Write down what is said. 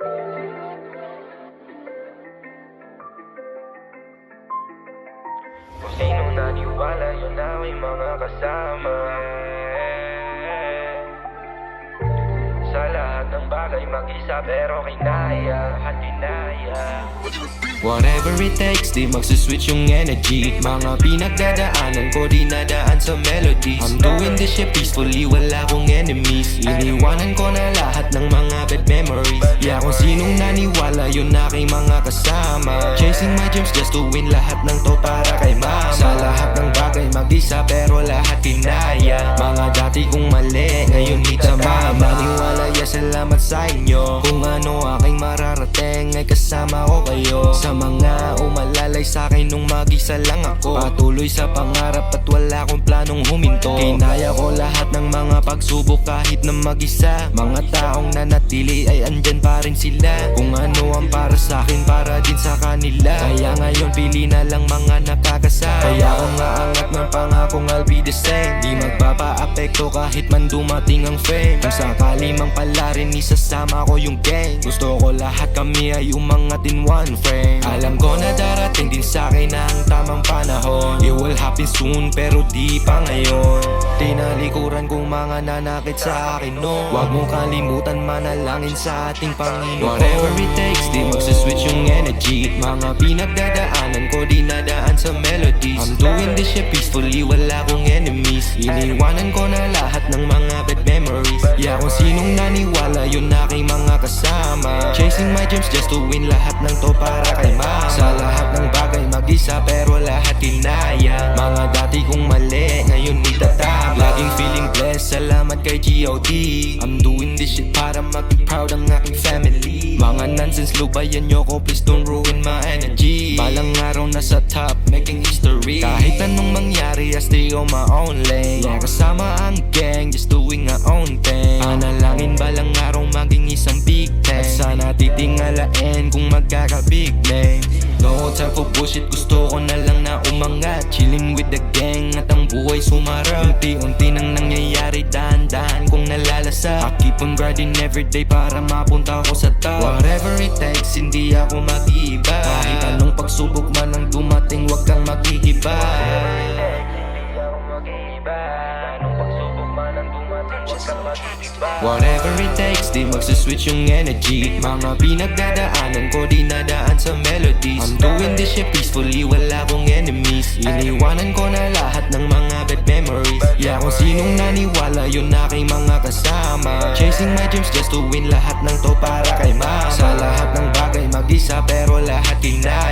Kung sino naniwala, yun na may mga kasama. Sa lahat ng bagay mag-isa pero kinaya at kinaya. Whatever it takes, di magsuswitch yung energy. Mga pinagdadaanan ko, di nadaan sa melodies. I'm doing this shit peacefully, wala akong enemies. Iniwanan ko na lahat ng mga bad memories. Yeah, kung sinong naniwala, yun aking mga kasama. Chasing my dreams just to win, lahat ng to para kay mama. Sa lahat ng bagay mag-isa pero lahat kinaya. Mga dati kong mali, ngayon itatama. Maniwala, yeah, salamat sa inyo. Kung ano aking mararating, ay kasama ko kayo. Sa mga umalalay sa'kin nung mag-isa lang ako. Patuloy sa pangarap at wala akong planong huminto. Kinaya ko lahat ng mga pagsubok kahit na mag-isa. Mga taong nanatili ay andyan pa rin sila. Kung ano ang para sa'kin, para din sa kanila. Kaya ngayon pili na lang mga nakakasama. Kaya kung aangat ng pangakong I'll be the same. Di magpapa-apekto kahit man dumating ang fame. Kung sakali mang pala rin isasama ko yung gang. Gusto ko lahat kami ay umangat in one frame. Alam ko na darating din sa'kin ang tamang panahon. It will happen soon pero di pa ngayon. Tinalikuran kong mga nanakit sa akin no. Huwag mo kalimutan manalangin sa ating Panginoon. Whatever it takes, di magsuswitch yung energy. Mga pinagdadaanan ko, di nadaan sa melodies. I'm doing this shit peacefully, wala akong enemies. Iniwanan ko na lahat ng mga bad memories. Yeah, kung sinong naniwala, yun aking mga kasama. Chasing my dreams just to win, lahat ng to para kay mama. Sa lahat ng bagay mag-isa pero lahat kinaya. Mga dati kong mali, ngayon itatama. Laging feeling blessed, salamat kay G.O.D. I'm doing this shit para mag-proud ang aking family. Mga nonsense, lubayan nyo ko, please don't ruin my energy. Balang araw na sa top, making history. Kahit anong mangyari, I stay on my own lane. Yeah, kasama ang gang, just doing our own thing. Panalangin balang araw maging isang big tank. At sana titingalain kung magkaka-big name. No time for bullshit, gusto ko na lang na umangat. Chilling with the gang at ang buhay sumarap. Unti-unti nang nangyayari, dahan-dahan kong nalalasa. I keep on grinding everyday para mapunta ko sa top. Whatever it takes, hindi ako mag-iiba. Kahit anong pagsubok man ang dumating, wag kang mag-iiba. Whatever it takes, di magsuswitch yung energy. Mga pinagdadaanan ko, di nadaan sa melodies. I'm doing this shit peacefully, wala akong enemies. Iniwanan ko na lahat ng mga bad memories. Yeah, kung sinong naniwala, yun aking mga kasama. Chasing my dreams just to win, lahat ng to para kay mama. Sa lahat ng bagay mag-isa pero lahat kinaya.